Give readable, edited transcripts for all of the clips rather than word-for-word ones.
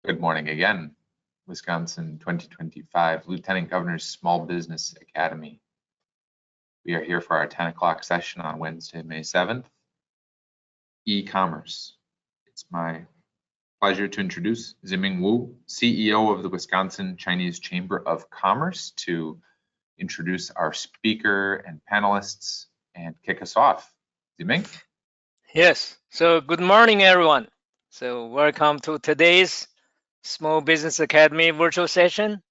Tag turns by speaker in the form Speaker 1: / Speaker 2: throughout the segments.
Speaker 1: Good morning again, Wisconsin 2025 Lieutenant Governor's Small Business Academy. We are here for our 10 o'clock session on Wednesday, May 7th, e-commerce. It's my pleasure to introduce Ziming Wu, CEO of the Wisconsin Chinese Chamber of Commerce, to introduce our speaker and panelists and kick us off. Ziming?
Speaker 2: Yes, so good morning, everyone. So welcome to today's Small Business Academy virtual session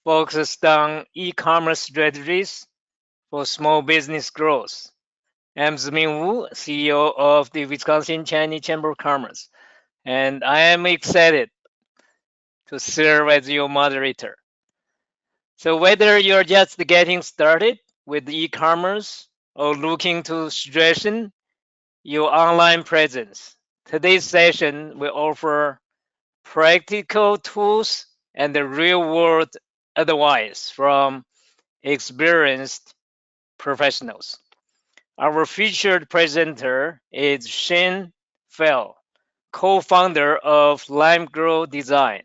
Speaker 2: focused on e-commerce strategies for small business growth. I'm Ziming Wu, CEO of the Wisconsin Chinese Chamber of Commerce, and I am excited to serve as your moderator. So whether you're just getting started with e-commerce or looking to strengthen your online presence, today's session will offer practical tools and the real-world advice from experienced professionals. Our featured presenter is Shane Fell, co-founder of Lime Grow Design,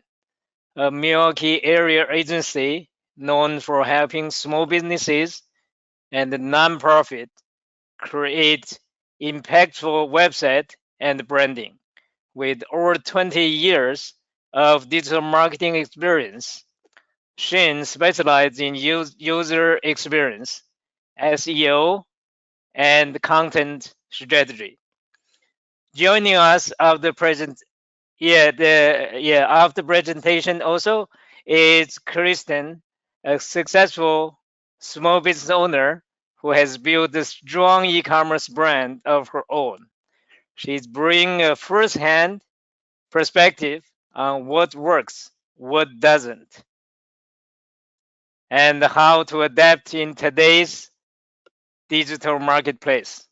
Speaker 2: a Milwaukee area agency known for helping small businesses and nonprofit create impactful website and branding. With over 20 years of digital marketing experience, Shane specializes in user experience, SEO, and content strategy. Joining us after after presentation also is Kristen, a successful small business owner who has built a strong e-commerce brand of her own. She's bringing a first-hand perspective on what works, what doesn't, and how to adapt in today's digital marketplace.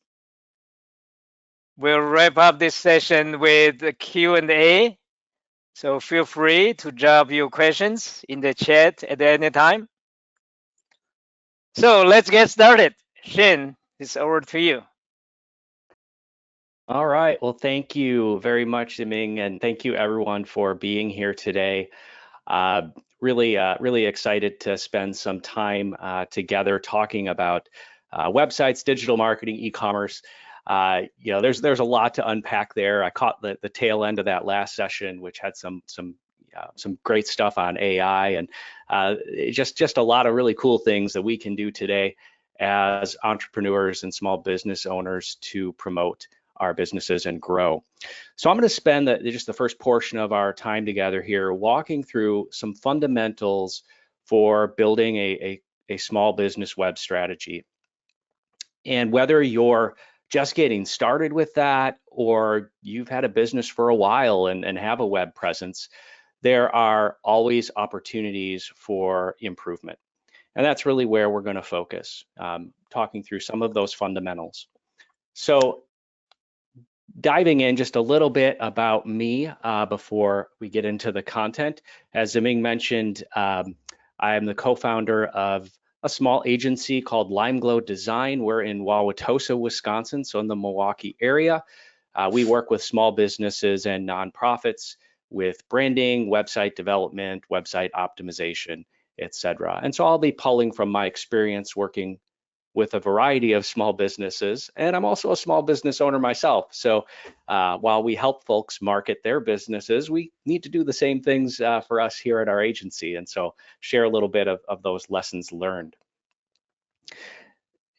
Speaker 2: We'll wrap up this session with a Q&A, so feel free to drop your questions in the chat at any time. So let's get started. Shane, it's over to you.
Speaker 3: All right. Well, thank you very much, Ziming, and thank you everyone for being here today. Really excited to spend some time together talking about websites, digital marketing, e-commerce. There's a lot to unpack there. I caught the tail end of that last session, which had some great stuff on AI and just a lot of really cool things that we can do today as entrepreneurs and small business owners to promote our businesses and grow. So I'm going to spend just the first portion of our time together here walking through some fundamentals for building a small business web strategy. And whether you're just getting started with that or you've had a business for a while and have a web presence, there are always opportunities for improvement. And that's really where we're going to focus, talking through some of those fundamentals. So diving in just a little bit about me before we get into the content. As Ziming mentioned, I am the co-founder of a small agency called Lime Grow Design. We're in Wauwatosa, Wisconsin, so in the Milwaukee area. We work with small businesses and nonprofits with branding, website development, website optimization, etc. And so I'll be pulling from my experience working with a variety of small businesses, and I'm also a small business owner myself. So while we help folks market their businesses, we need to do the same things for us here at our agency, and so share a little bit of those lessons learned.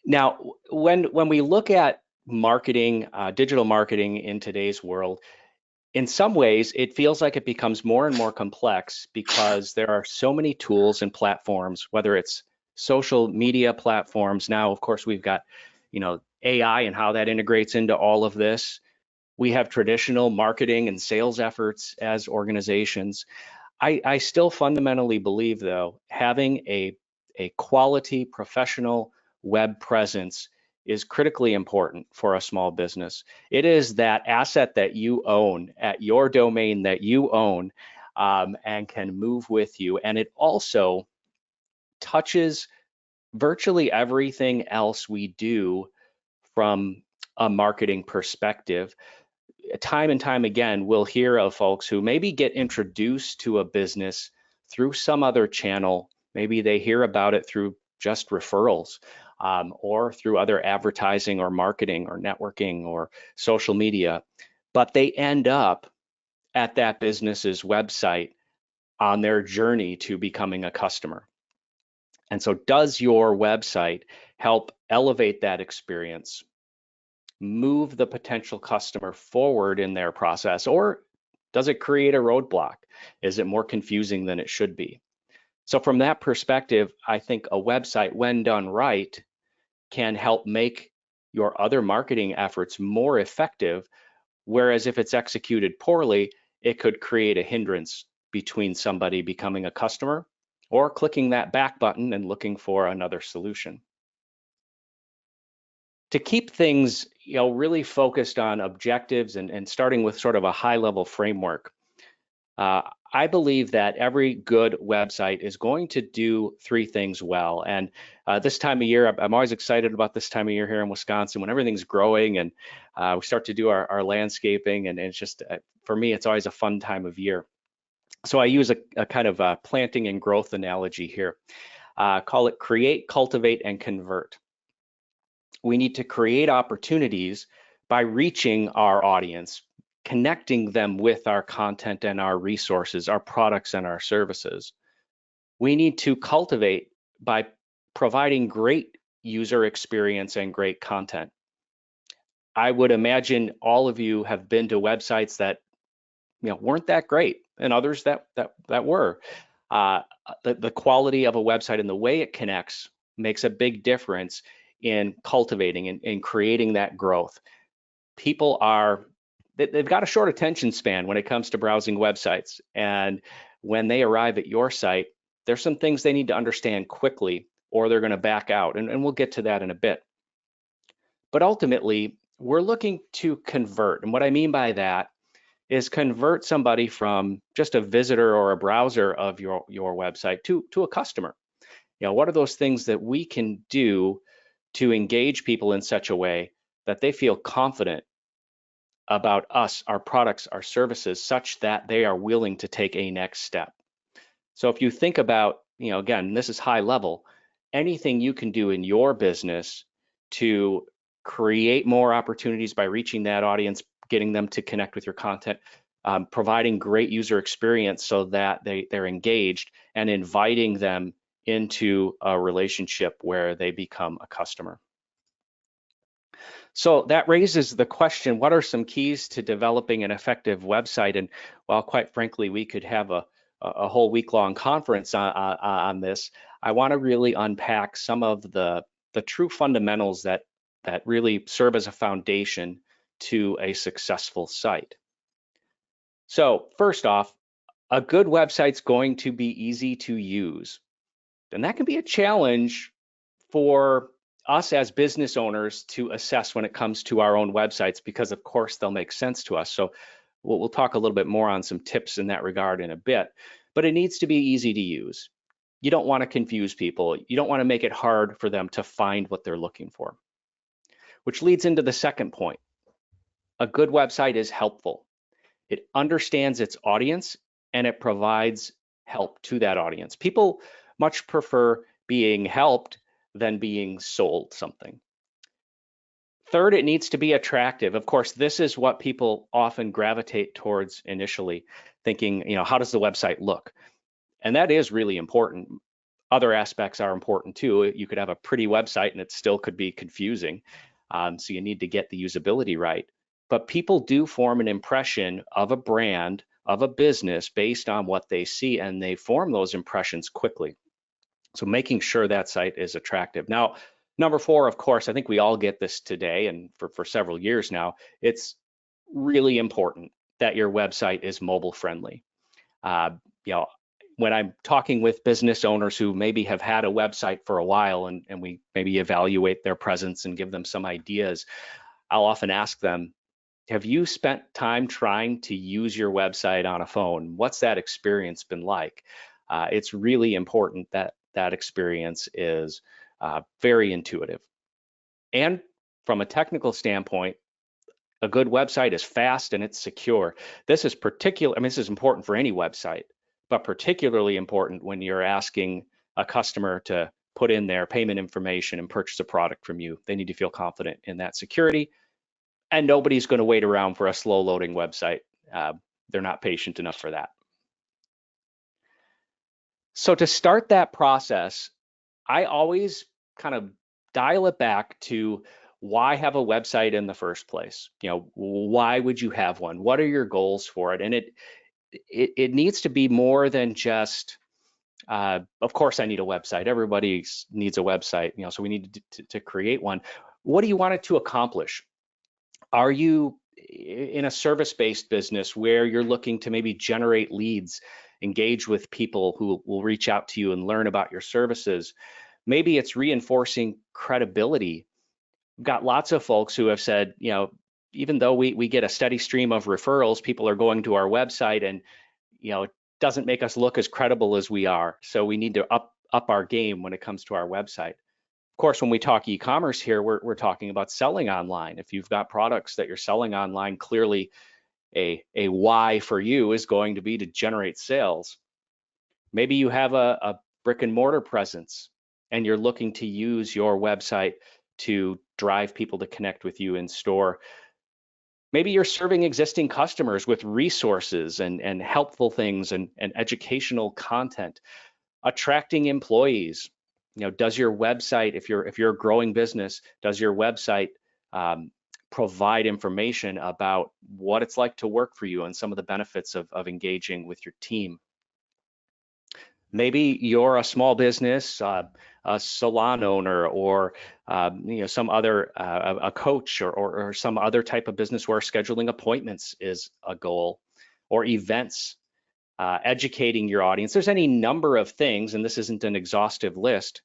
Speaker 3: Now, when we look at marketing, digital marketing in today's world, in some ways, it feels like it becomes more and more complex because there are so many tools and platforms, whether it's social media platforms. Now, of course, we've got, AI and how that integrates into all of this. We have traditional marketing and sales efforts as organizations. I still fundamentally believe, though, having a quality professional web presence is critically important for a small business. It is that asset that you own at your domain that you own and can move with you. And it also touches virtually everything else we do from a marketing perspective. time and time again, we'll hear of folks who maybe get introduced to a business through some other channel. Maybe they hear about it through just referrals, or through other advertising or marketing or networking or social media, but they end up at that business's website on their journey to becoming a customer. And so does your website help elevate that experience, move the potential customer forward in their process, or does it create a roadblock? Is it more confusing than it should be? So from that perspective, I think a website, when done right, can help make your other marketing efforts more effective, whereas if it's executed poorly, it could create a hindrance between somebody becoming a customer or clicking that back button and looking for another solution. To keep things, really focused on objectives and starting with sort of a high-level framework, I believe that every good website is going to do three things well. And this time of year, I'm always excited about this time of year here in Wisconsin when everything's growing and we start to do our landscaping, and it's just, for me, it's always a fun time of year. So I use a kind of planting and growth analogy here. Call it create, cultivate, and convert. We need to create opportunities by reaching our audience, connecting them with our content and our resources, our products and our services. We need to cultivate by providing great user experience and great content. I would imagine all of you have been to websites that weren't that great, and others that were. The quality of a website and the way it connects makes a big difference in cultivating and creating that growth. People they've got a short attention span when it comes to browsing websites, and when they arrive at your site, there's some things they need to understand quickly or they're going to back out, and we'll get to that in a bit. But ultimately, we're looking to convert, and what I mean by that is convert somebody from just a visitor or a browser of your website to a customer. What are those things that we can do to engage people in such a way that they feel confident about us, our products, our services, such that they are willing to take a next step? So if you think about, again, this is high level, anything you can do in your business to create more opportunities by reaching that audience, getting them to connect with your content, providing great user experience so that they're engaged, and inviting them into a relationship where they become a customer. So that raises the question, what are some keys to developing an effective website? And while quite frankly, we could have a whole week-long conference on this, I want to really unpack some of the true fundamentals that really serve as a foundation to a successful site. So first off, a good website's going to be easy to use. And that can be a challenge for us as business owners to assess when it comes to our own websites, because of course they'll make sense to us. So we'll talk a little bit more on some tips in that regard in a bit, but it needs to be easy to use. You don't want to confuse people. You don't want to make it hard for them to find what they're looking for. Which leads into the second point. A good website is helpful. It understands its audience and it provides help to that audience. People much prefer being helped than being sold something. Third, it needs to be attractive. Of course, this is what people often gravitate towards initially, thinking, how does the website look? And that is really important. Other aspects are important too. You could have a pretty website and it still could be confusing. So you need to get the usability right. But people do form an impression of a brand, of a business based on what they see, and they form those impressions quickly. So making sure that site is attractive. Now, number 4, of course, I think we all get this today, and for several years now, it's really important that your website is mobile friendly. When I'm talking with business owners who maybe have had a website for a while and we maybe evaluate their presence and give them some ideas, I'll often ask them, have you spent time trying to use your website on a phone? What's that experience been like? It's really important that that experience is very intuitive. And from a technical standpoint, A good website is fast and it's secure. This is this is important for any website, but particularly important when you're asking a customer to put in their payment information and purchase a product from you. They need to feel confident in that security, and nobody's going to wait around for a slow loading website. They're not patient enough for that. So to start that process, I always kind of dial it back to why have a website in the first place? Why would you have one? What are your goals for it? And it needs to be more than just, of course I need a website. Everybody needs a website, so we need to create one. What do you want it to accomplish? Are you in a service-based business where you're looking to maybe generate leads, engage with people who will reach out to you and learn about your services? Maybe it's reinforcing credibility. We've got lots of folks who have said, even though we get a steady stream of referrals, people are going to our website and, it doesn't make us look as credible as we are. So we need to up our game when it comes to our website. Of course, when we talk e-commerce here, we're talking about selling online. If you've got products that you're selling online, clearly a why for you is going to be to generate sales. Maybe you have a brick and mortar presence and you're looking to use your website to drive people to connect with you in store. Maybe you're serving existing customers with resources and helpful things and educational content. Attracting employees. Does your website, if you're a growing business, does your website provide information about what it's like to work for you and some of the benefits of engaging with your team? Maybe you're a small business, a salon owner, or some other a coach or some other type of business where scheduling appointments is a goal, or events, educating your audience. There's any number of things, and this isn't an exhaustive list,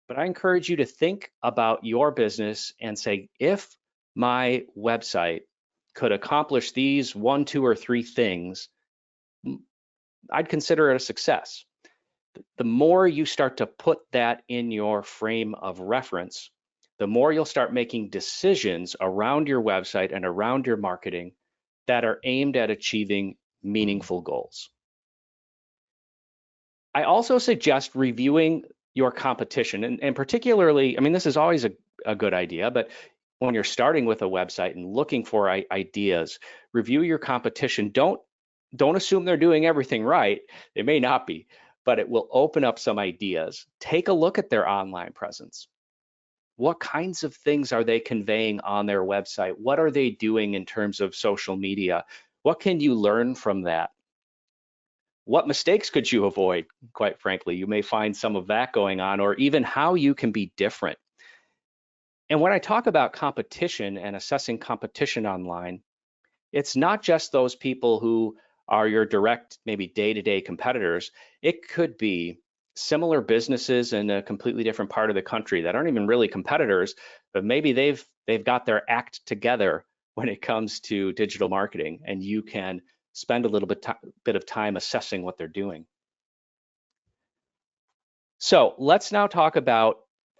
Speaker 3: but I encourage you to think about your business and say, if my website could accomplish these 1, 2, or 3 things, I'd consider it a success. The more you start to put that in your frame of reference, the more you'll start making decisions around your website and around your marketing that are aimed at achieving meaningful goals. I also suggest reviewing your competition, and particularly, this is always a good idea, but when you're starting with a website and looking for ideas, review your competition. Don't assume they're doing everything right. They may not be, but it will open up some ideas. Take a look at their online presence. What kinds of things are they conveying on their website? What are they doing in terms of social media? What can you learn from that? What mistakes could you avoid? Quite frankly, you may find some of that going on, or even how you can be different. And when I talk about competition and assessing competition online, it's not just those people who are your direct, maybe day-to-day competitors. It could be similar businesses in a completely different part of the country that aren't even really competitors, but maybe they've got their act together when it comes to digital marketing, and you can spend a little bit of time assessing what they're doing. So let's now talk about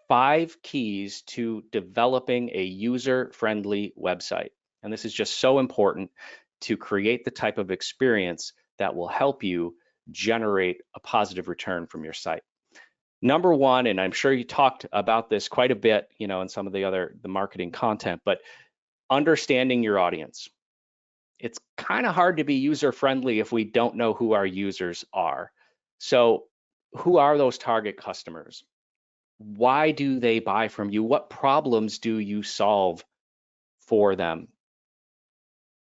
Speaker 3: 5 keys to developing a user-friendly website. And this is just so important to create the type of experience that will help you generate a positive return from your site. Number 1, and I'm sure you talked about this quite a bit, in some of the marketing content, but understanding your audience. It's kind of hard to be user-friendly if we don't know who our users are. So who are those target customers? Why do they buy from you? What problems do you solve for them?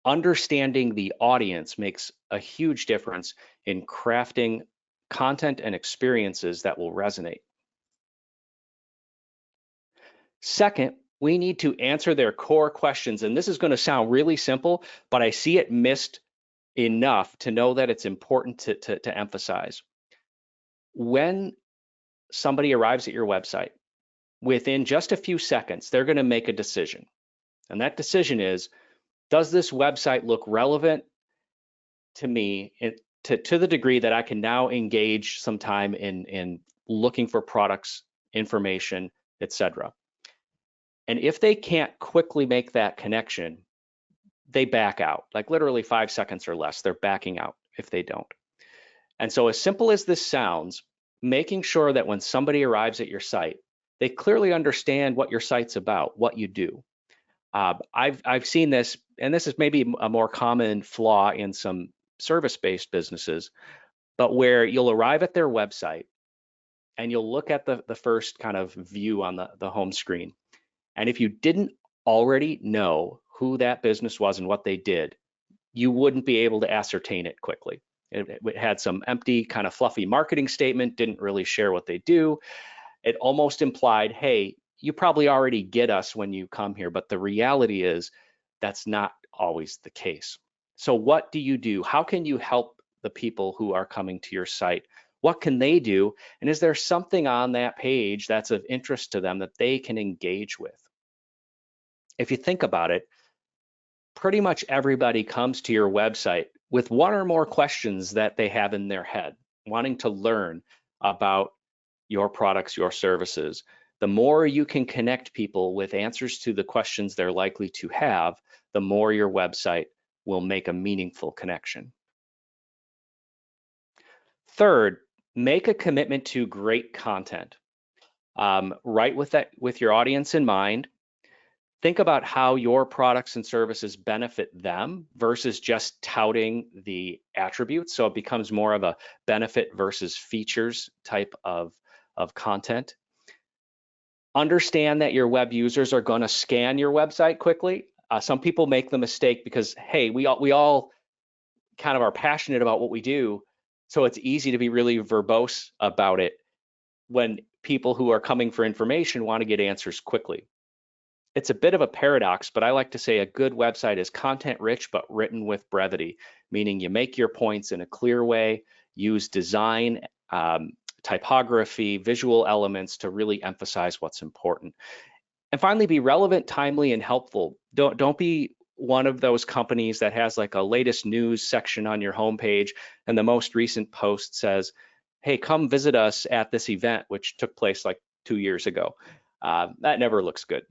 Speaker 3: Understanding the audience makes a huge difference in crafting content and experiences that will resonate. Second, we need to answer their core questions. And this is going to sound really simple, but I see it missed enough to know that it's important to emphasize. When somebody arrives at your website, within just a few seconds, they're going to make a decision. And that decision is, does this website look relevant to me to the degree that I can now engage some time in looking for products, information, etc. And if they can't quickly make that connection, they back out, like literally 5 seconds or less. They're backing out if they don't. And so as simple as this sounds, making sure that when somebody arrives at your site, they clearly understand what your site's about, what you do. I've seen this, and this is maybe a more common flaw in some service-based businesses, but where you'll arrive at their website and you'll look at the first kind of view on the home screen. And if you didn't already know who that business was and what they did, you wouldn't be able to ascertain it quickly. It had some empty, kind of fluffy marketing statement, didn't really share what they do. It almost implied, hey, you probably already get us when you come here, but the reality is that's not always the case. So what do you do? How can you help the people who are coming to your site? What can they do? And is there something on that page that's of interest to them that they can engage with? If you think about it, pretty much everybody comes to your website with one or more questions that they have in their head, wanting to learn about your products, your services. The more you can connect people with answers to the questions they're likely to have, the more your website will make a meaningful connection. Third, make a commitment to great content. Write with your audience in mind. Think about how your products and services benefit them versus just touting the attributes. So it becomes more of a benefit versus features type of content. Understand that your web users are going to scan your website quickly. Some people make the mistake because, hey, we all kind of are passionate about what we do, so it's easy to be really verbose about it when people who are coming for information want to get answers quickly. It's a bit of a paradox, but I like to say a good website is content rich but written with brevity, meaning you make your points in a clear way, use design, typography, visual elements to really emphasize what's important. And finally, be relevant, timely, and helpful. Don't be one of those companies that has like a latest news section on your homepage and the most recent post says, hey, come visit us at this event, which took place like 2 years ago. That never looks good.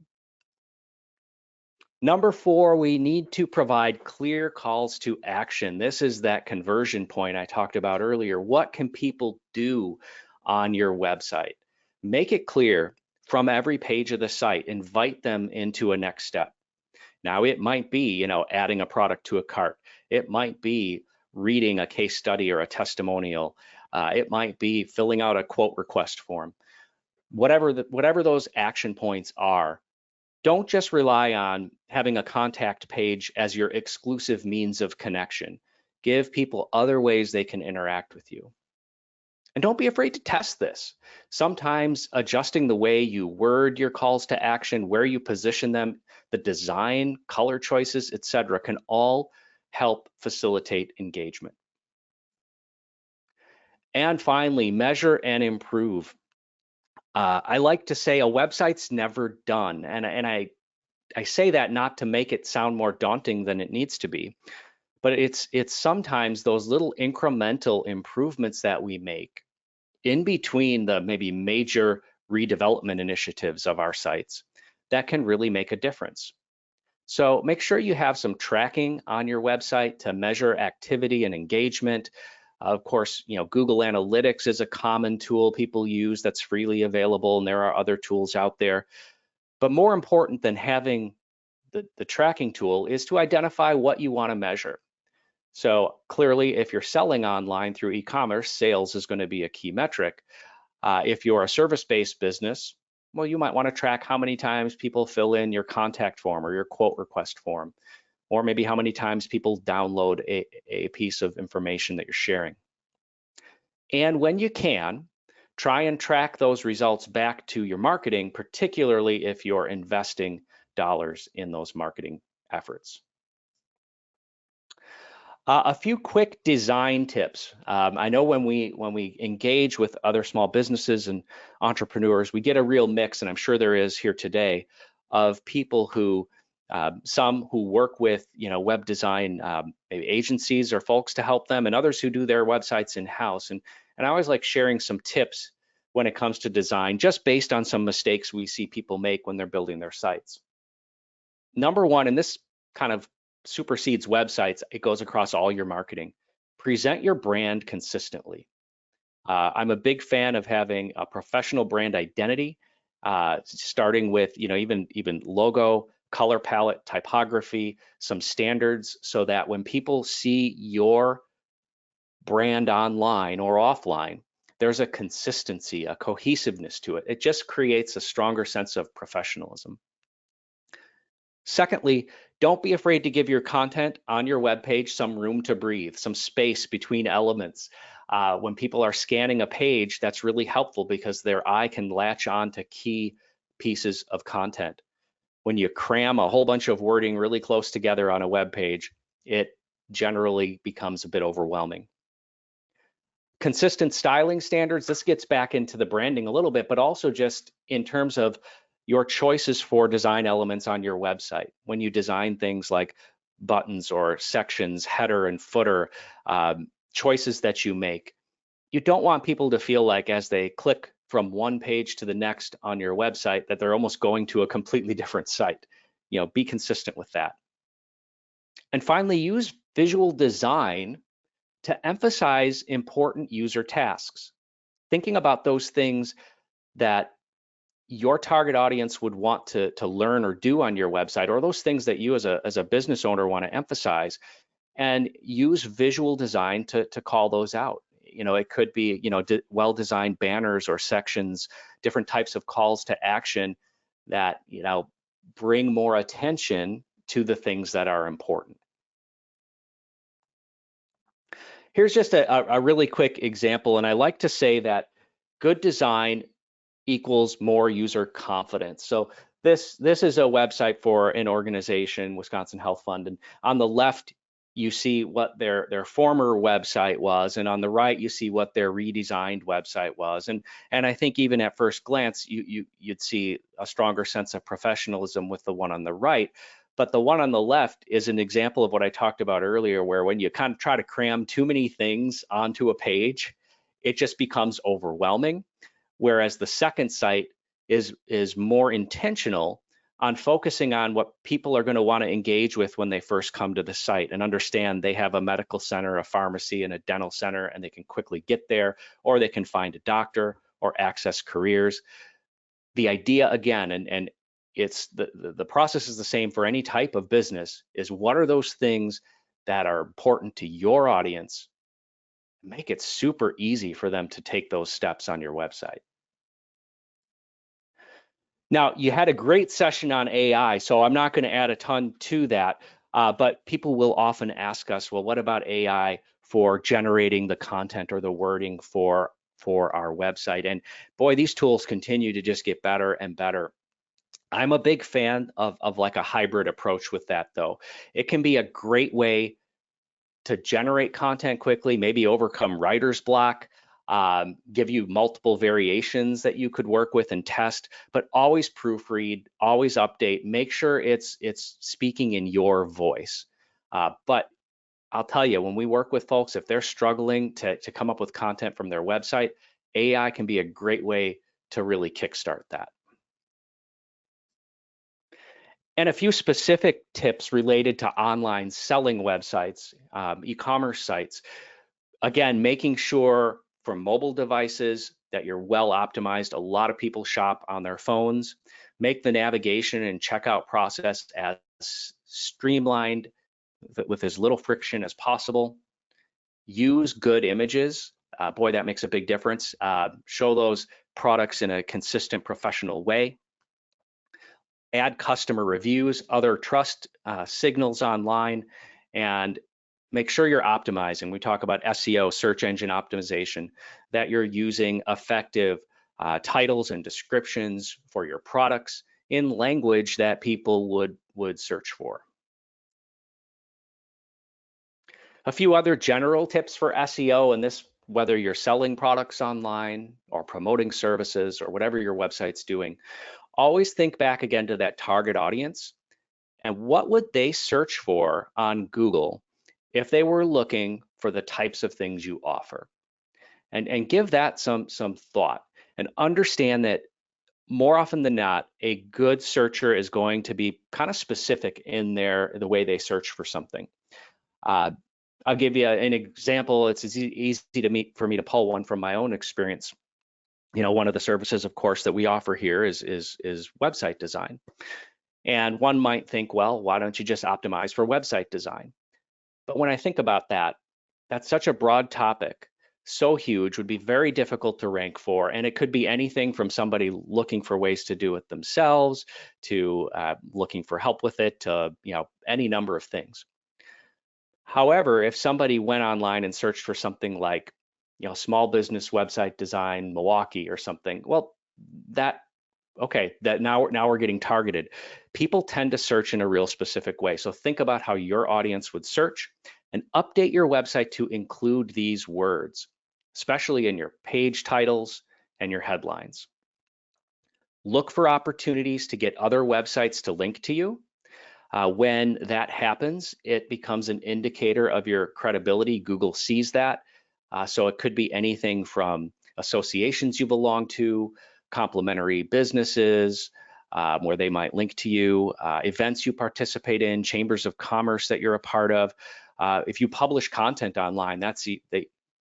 Speaker 3: Number 4, we need to provide clear calls to action. This is that conversion point I talked about earlier. What can people do on your website? Make it clear from every page of the site. Invite them into a next step. Now, it might be, adding a product to a cart. It might be reading a case study or a testimonial. It might be filling out a quote request form. Whatever those action points are, don't just rely on having a contact page as your exclusive means of connection. Give people other ways they can interact with you. And don't be afraid to test this. Sometimes adjusting the way you word your calls to action, where you position them, the design, color choices, etc., can all help facilitate engagement. And finally, measure and improve. I like to say a website's never done, and I say that not to make it sound more daunting than it needs to be, but it's sometimes those little incremental improvements that we make in between the maybe major redevelopment initiatives of our sites that can really make a difference. So make sure you have some tracking on your website to measure activity and engagement. Of course, Google Analytics is a common tool people use that's freely available, and there are other tools out there. But more important than having the tracking tool is to identify what you want to measure. So clearly, if you're selling online through e-commerce, sales is going to be a key metric. If you're a service-based business, well, you might want to track how many times people fill in your contact form or your quote request form, or maybe how many times people download a piece of information that you're sharing. And when you can, try and track those results back to your marketing, particularly if you're investing dollars in those marketing efforts. A few quick design tips. I know when we engage with other small businesses and entrepreneurs, we get a real mix, and I'm sure there is here today, of people who, some who work with web design maybe agencies or folks to help them, and others who do their websites in-house. And I always like sharing some tips when it comes to design, just based on some mistakes we see people make when they're building their sites. Number one, and this kind of supersedes websites. It goes across all your marketing. Present your brand consistently. I'm a big fan of having a professional brand identity, starting with even logo, color palette, typography, some standards, so that when people see your brand online or offline, there's a consistency, a cohesiveness to it. It just creates a stronger sense of professionalism. Secondly, don't be afraid to give your content on your webpage some room to breathe, some space between elements. When people are scanning a page, that's really helpful because their eye can latch on to key pieces of content. When you cram a whole bunch of wording really close together on a web page, it generally becomes a bit overwhelming. Consistent styling standards, this gets back into the branding a little bit, but also just in terms of your choices for design elements on your website. When you design things like buttons or sections, header and footer, choices that you make, you don't want people to feel like as they click from one page to the next on your website that they're almost going to a completely different site. Be consistent with that. And finally, use visual design to emphasize important user tasks. Thinking about those things that your target audience would want to learn or do on your website, or those things that you as a business owner want to emphasize, and use visual design to call those out. It could be well-designed banners or sections, different types of calls to action that bring more attention to the things that are important. Here's just a really quick example, and I like to say that good design equals more user confidence. So this is a website for an organization, Wisconsin Health Fund, and on the left you see what their former website was, and on the right you see what their redesigned website was. And I think even at first glance you'd see a stronger sense of professionalism with the one on the right. But the one on the left is an example of what I talked about earlier, where when you kind of try to cram too many things onto a page, it just becomes overwhelming. Whereas the second site is more intentional on focusing on what people are going to want to engage with when they first come to the site and understand they have a medical center, a pharmacy, and a dental center, and they can quickly get there, or they can find a doctor or access careers. The idea, again, and it's the process is the same for any type of business, is what are those things that are important to your audience? Make it super easy for them to take those steps on your website. Now, you had a great session on AI, so I'm not going to add a ton to that, but people will often ask us, well, what about AI for generating the content or the wording for our website? And boy, these tools continue to just get better and better. I'm a big fan of like a hybrid approach with that, though. It can be a great way to generate content quickly, maybe overcome writer's block, give you multiple variations that you could work with and test, but always proofread, always update, make sure it's speaking in your voice. But I'll tell you, when we work with folks, if they're struggling to come up with content from their website, AI can be a great way to really kickstart that. And a few specific tips related to online selling websites, e-commerce sites. Again, making sure for mobile devices that you're well optimized. A lot of people shop on their phones. Make the navigation and checkout process as streamlined with as little friction as possible. Use good images. Boy, that makes a big difference. Show those products in a consistent, professional way. Add customer reviews, other trust signals online, and make sure you're optimizing. We talk about SEO, search engine optimization, that you're using effective titles and descriptions for your products in language that people would search for. A few other general tips for SEO, and this, whether you're selling products online or promoting services or whatever your website's doing, always think back again to that target audience and what would they search for on Google if they were looking for the types of things you offer, and give that some thought, and understand that more often than not, a good searcher is going to be kind of specific in the way they search for something. I'll give you an example. It's easy for me to pull one from my own experience. You know, one of the services, of course, that we offer here is website design. And one might think, well, why don't you just optimize for website design? But when I think about that, that's such a broad topic, so huge, would be very difficult to rank for. And it could be anything from somebody looking for ways to do it themselves to looking for help with it to, you know, any number of things. However, if somebody went online and searched for something like, you know, small business website design, Milwaukee or something, well, that now we're getting targeted. People tend to search in a real specific way. So think about how your audience would search and update your website to include these words, especially in your page titles and your headlines. Look for opportunities to get other websites to link to you. When that happens, it becomes an indicator of your credibility. Google sees that. So it could be anything from associations you belong to, complementary businesses where they might link to you, events you participate in, chambers of commerce that you're a part of. If you publish content online, that's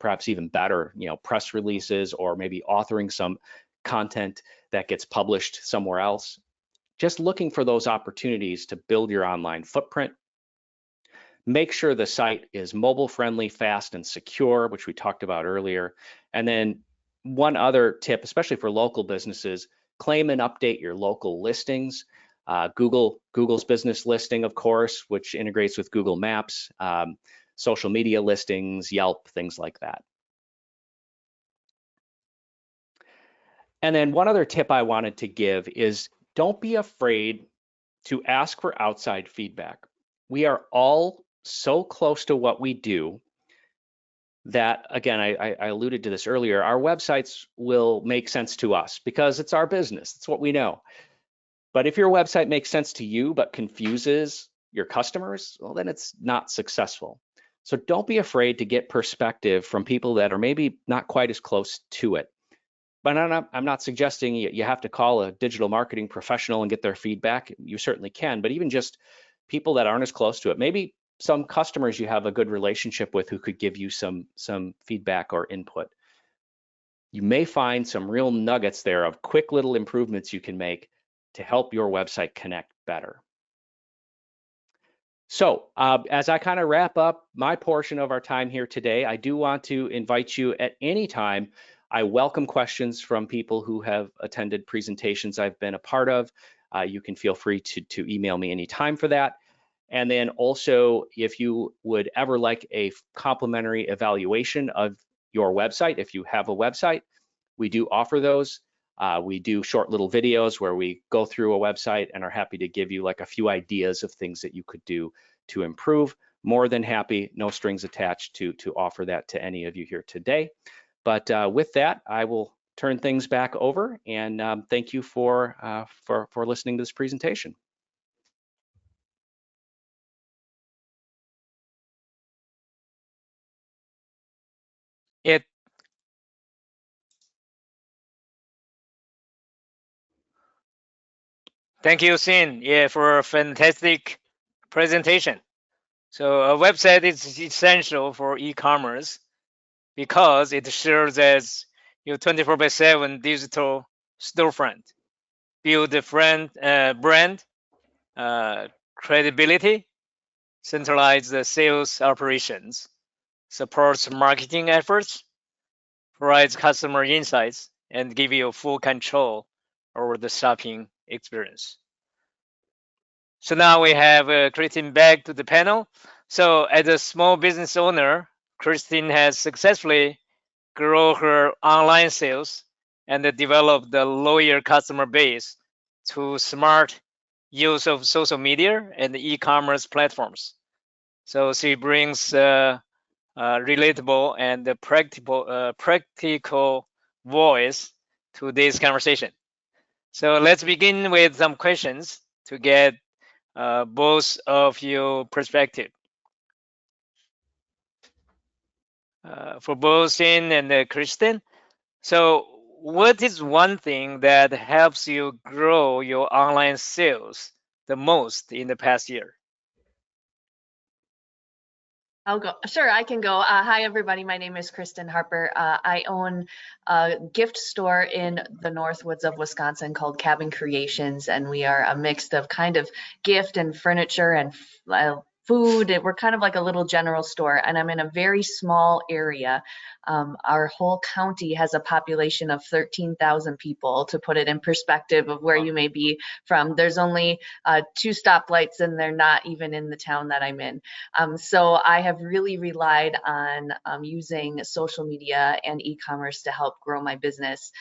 Speaker 3: perhaps even better, you know, press releases or maybe authoring some content that gets published somewhere else. Just looking for those opportunities to build your online footprint. Make sure the site is mobile friendly, fast, and secure, which we talked about earlier. And then one other tip, especially for local businesses, claim and update your local listings. Google's business listing, of course, which integrates with Google Maps, social media listings, Yelp, things like that. And then one other tip I wanted to give is don't be afraid to ask for outside feedback. We are all so close to what we do that, again, I alluded to this earlier, our websites will make sense to us because it's our business, it's what we know. But if your website makes sense to you but confuses your customers, well, then it's not successful. So don't be afraid to get perspective from people that are maybe not quite as close to it. But I'm not suggesting you have to call a digital marketing professional and get their feedback. You certainly can, but even just people that aren't as close to it, maybe some customers you have a good relationship with who could give you some feedback or input. You may find some real nuggets there of quick little improvements you can make to help your website connect better. So as I kind of wrap up my portion of our time here today, I do want to invite you at any time. I welcome questions from people who have attended presentations I've been a part of. You can feel free to email me anytime for that. And then also, if you would ever like a complimentary evaluation of your website, if you have a website, we do offer those. We do short little videos where we go through a website and are happy to give you like a few ideas of things that you could do to improve. More than happy, no strings attached to offer that to any of you here today. But with that, I will turn things back over and thank you for listening to this presentation.
Speaker 2: Thank you, Sin, for a fantastic presentation. So a website is essential for e-commerce because it serves as your 24/7 digital storefront. Build the brand credibility, centralize the sales operations, supports marketing efforts, provides customer insights, and give you full control over the shopping experience. So now we have Christine back to the panel. So as a small business owner, Christine has successfully grown her online sales and developed a loyal customer base through smart use of social media and e-commerce platforms. So she brings relatable and practical voice to this conversation. So let's begin with some questions to get both of your perspective. For both Sin and Kristen. So what is one thing that helps you grow your online sales the most in the past year?
Speaker 4: I'll go. Sure, I can go. Hi, everybody. My name is Kristen Harper. I own a gift store in the Northwoods of Wisconsin called Cabin Creations, and we are a mix of kind of gift and furniture and food. We're kind of like a little general store, and I'm in a very small area. Our whole county has a population of 13,000 people, to put it in perspective of where you may be from. There's only 2 stoplights, and they're not even in the town that I'm in. So I have really relied on using social media and e-commerce to help grow my business.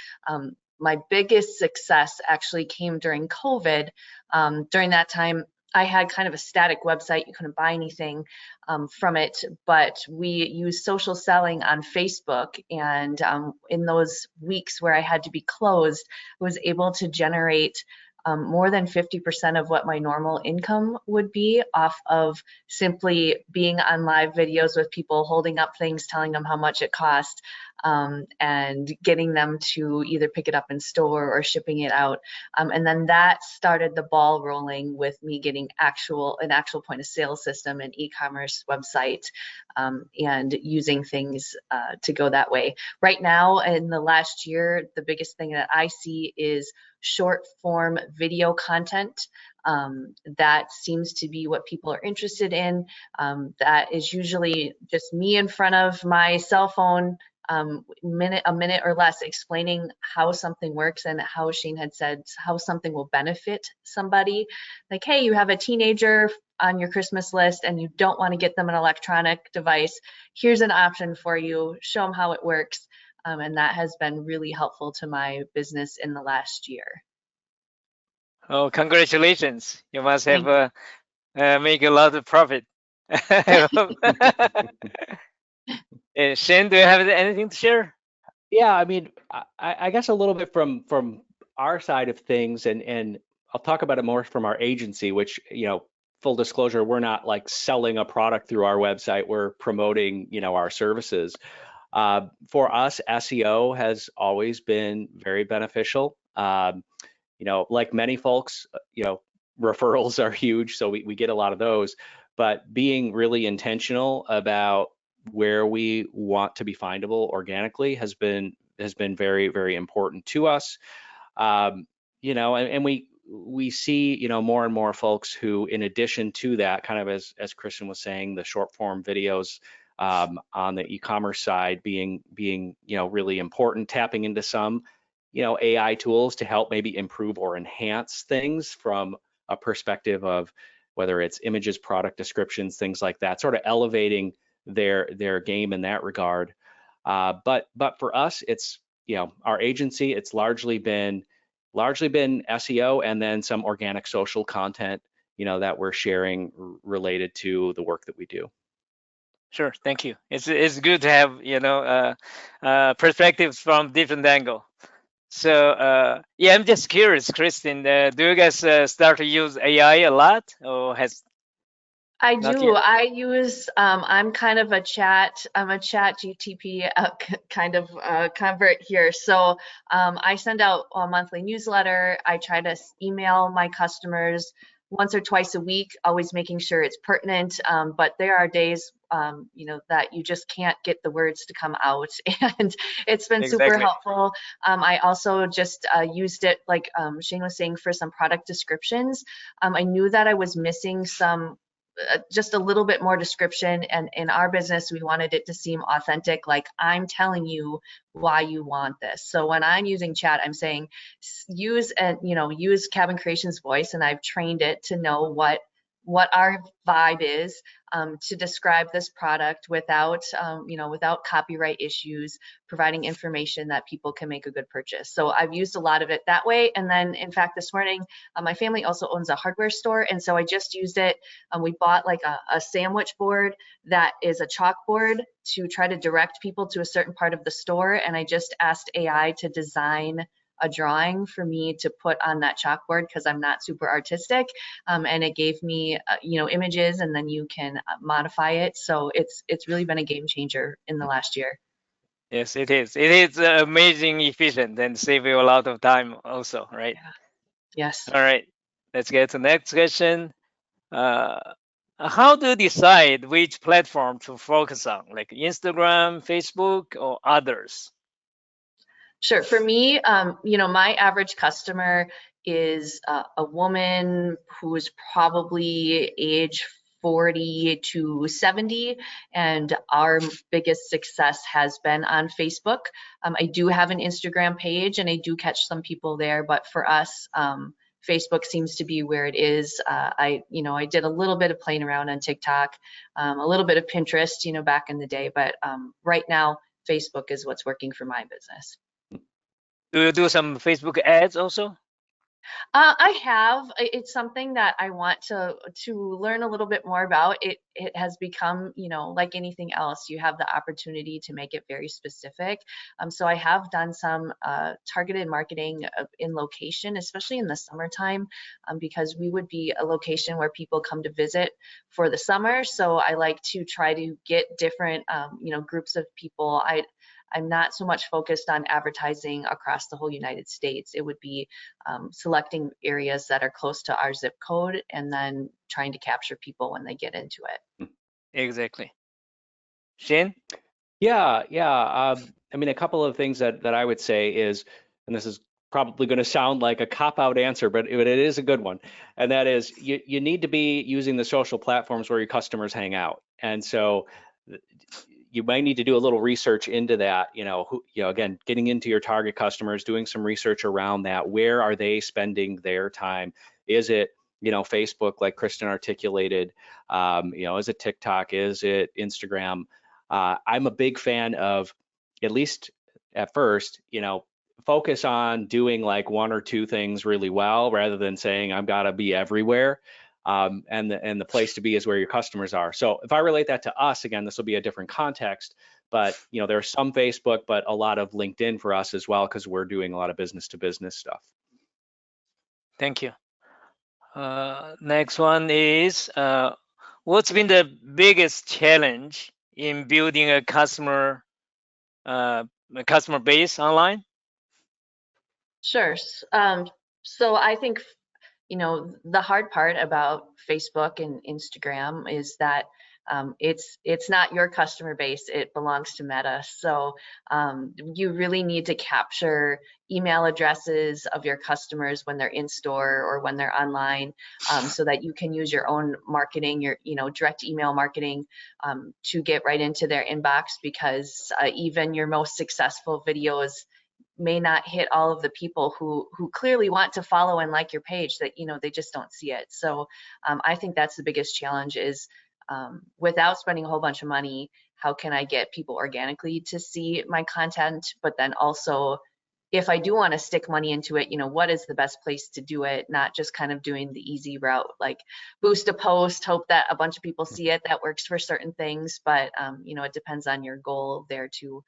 Speaker 4: My biggest success actually came during COVID. During that time, I had kind of a static website. You couldn't buy anything from it, but we used social selling on Facebook. And in those weeks where I had to be closed, I was able to generate more than 50% of what my normal income would be off of simply being on live videos with people, holding up things, telling them how much it cost, and getting them to either pick it up in store or shipping it out. And then that started the ball rolling with me getting an actual point of sale system and e-commerce website, and using things to go that way. Right now, in the last year, the biggest thing that I see is short form video content. That seems to be what people are interested in. That is usually just me in front of my cell phone, a minute or less, explaining how something works and how Shane had said, how something will benefit somebody. Like, hey, you have a teenager on your Christmas list and you don't want to get them an electronic device. Here's an option for you. Show them how it works. And that has been really helpful to my business in the last year.
Speaker 2: Oh, congratulations. You must have make a lot of profit. Shane, do you have anything to share?
Speaker 3: Yeah, I mean, I guess a little bit from our side of things, and I'll talk about it more from our agency, which, full disclosure, we're not like selling a product through our website. We're promoting, our services. For us, SEO has always been very beneficial. Like many folks, referrals are huge, so we get a lot of those. But being really intentional about where we want to be findable organically has been very, very important to us. And we see, more and more folks who, in addition to that, kind of as Kristen was saying, the short form videos on the e-commerce side being really important, tapping into some AI tools to help maybe improve or enhance things from a perspective of whether it's images, product descriptions, things like that, sort of elevating their game in that regard. But for us, it's our agency, it's largely been SEO and then some organic social content that we're sharing related to the work that we do.
Speaker 2: Sure, thank you. It's good to have perspectives from different angle. So yeah, I'm just curious, Kristen, do you guys start to use AI a lot, or has?
Speaker 4: I
Speaker 2: Not
Speaker 4: do.
Speaker 2: yet.
Speaker 4: I use, I'm kind of a chat GTP kind of convert here. So I send out a monthly newsletter. I try to email my customers once or twice a week, always making sure it's pertinent. But there are days, that you just can't get the words to come out. And it's been super
Speaker 2: Exactly.
Speaker 4: helpful. I also just used it, like Shane was saying, for some product descriptions. I knew that I was missing some just a little bit more description, and in our business we wanted it to seem authentic, like I'm telling you why you want this. So when I'm using chat, I'm saying use Cabin Creations voice, and I've trained it to know what our vibe is, to describe this product without copyright issues, providing information that people can make a good purchase. So I've used a lot of it that way. And then in fact, this morning, my family also owns a hardware store. And so I just used it. We bought like a sandwich board that is a chalkboard to try to direct people to a certain part of the store. And I just asked AI to design a drawing for me to put on that chalkboard, because I'm not super artistic, and it gave me images, and then you can modify it. So it's really been a game changer in the last year.
Speaker 2: Yes, it is. It is amazing efficient and save you a lot of time also, right?
Speaker 4: Yes.
Speaker 2: All right, let's get to the next question. How do you decide which platform to focus on, like Instagram, Facebook, or others?
Speaker 4: Sure. For me, my average customer is a woman who is probably age 40 to 70, and our biggest success has been on Facebook. I do have an Instagram page, and I do catch some people there, but for us, Facebook seems to be where it is. I did a little bit of playing around on TikTok, a little bit of Pinterest, back in the day, but right now, Facebook is what's working for my business.
Speaker 2: Do you do some Facebook ads also?
Speaker 4: I have. It's something that I want to learn a little bit more about. It has become, like anything else, you have the opportunity to make it very specific. So I have done some targeted marketing in location, especially in the summertime, because we would be a location where people come to visit for the summer. So I like to try to get different, groups of people. I'm not so much focused on advertising across the whole United States. It would be selecting areas that are close to our zip code and then trying to capture people when they get into it.
Speaker 2: Exactly. Shane?
Speaker 3: Yeah. I mean, a couple of things that I would say is, and this is probably going to sound like a cop-out answer, but it is a good one. And that is, you need to be using the social platforms where your customers hang out. And so you might need to do a little research into that, again, getting into your target customers, doing some research around that. Where are they spending their time? Is it, Facebook, like Kristen articulated? Is it TikTok? Is it Instagram? I'm a big fan of, at least at first, focus on doing like one or two things really well, rather than saying I've got to be everywhere. And the place to be is where your customers are. So if I relate that to us, again, this will be a different context, but there's some Facebook, but a lot of LinkedIn for us as well, because we're doing a lot of business to business stuff.
Speaker 2: Thank you. Next one is, what's been the biggest challenge in building a customer base online?
Speaker 4: Sure. So I think, the hard part about Facebook and Instagram is that it's not your customer base, it belongs to Meta. So you really need to capture email addresses of your customers when they're in store or when they're online, so that you can use your own marketing, your direct email marketing, to get right into their inbox, because even your most successful videos may not hit all of the people who clearly want to follow and like your page, that they just don't see it. So I think that's the biggest challenge is, without spending a whole bunch of money, how can I get people organically to see my content? But then also, if I do want to stick money into it, what is the best place to do it? Not just kind of doing the easy route, like boost a post, hope that a bunch of people see it. That works for certain things, but it depends on your goal there too.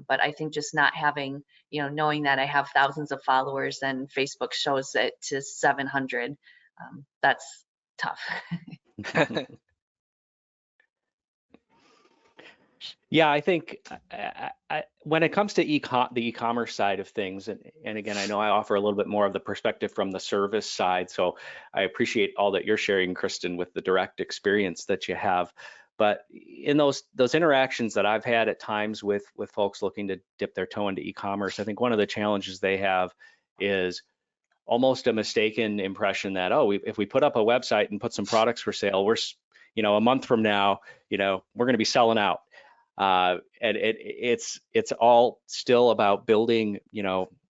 Speaker 4: But I think just not having, knowing that I have thousands of followers and Facebook shows it to 700, that's tough.
Speaker 3: Yeah, I think when it comes to the e-commerce side of things, and again, I know I offer a little bit more of the perspective from the service side, so I appreciate all that you're sharing, Kristen, with the direct experience that you have. But in those interactions that I've had at times with folks looking to dip their toe into e-commerce, I think one of the challenges they have is almost a mistaken impression that, if we put up a website and put some products for sale, we're, a month from now, we're going to be selling out. And it's all still about building,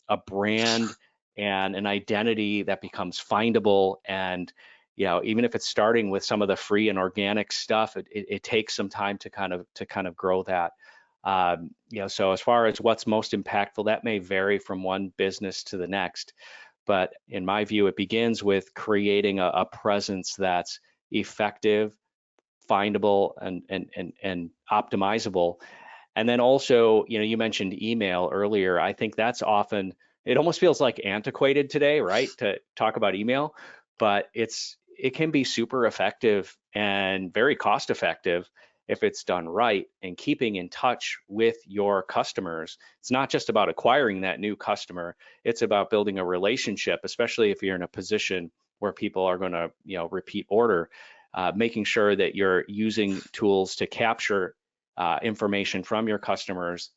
Speaker 3: a brand and an identity that becomes findable. And, even if it's starting with some of the free and organic stuff, it takes some time to kind of grow that. So as far as what's most impactful, that may vary from one business to the next. But in my view, it begins with creating a presence that's effective, findable, and optimizable. And then also, you mentioned email earlier. I think that's often, it almost feels like antiquated today, right, to talk about email, but it can be super effective and very cost effective. if it's done right, and keeping in touch with your customers. It's not just about acquiring that new customer, it's about building a relationship, especially if you're in a position where people are going to, repeat order, making sure that you're using tools to capture information from your customers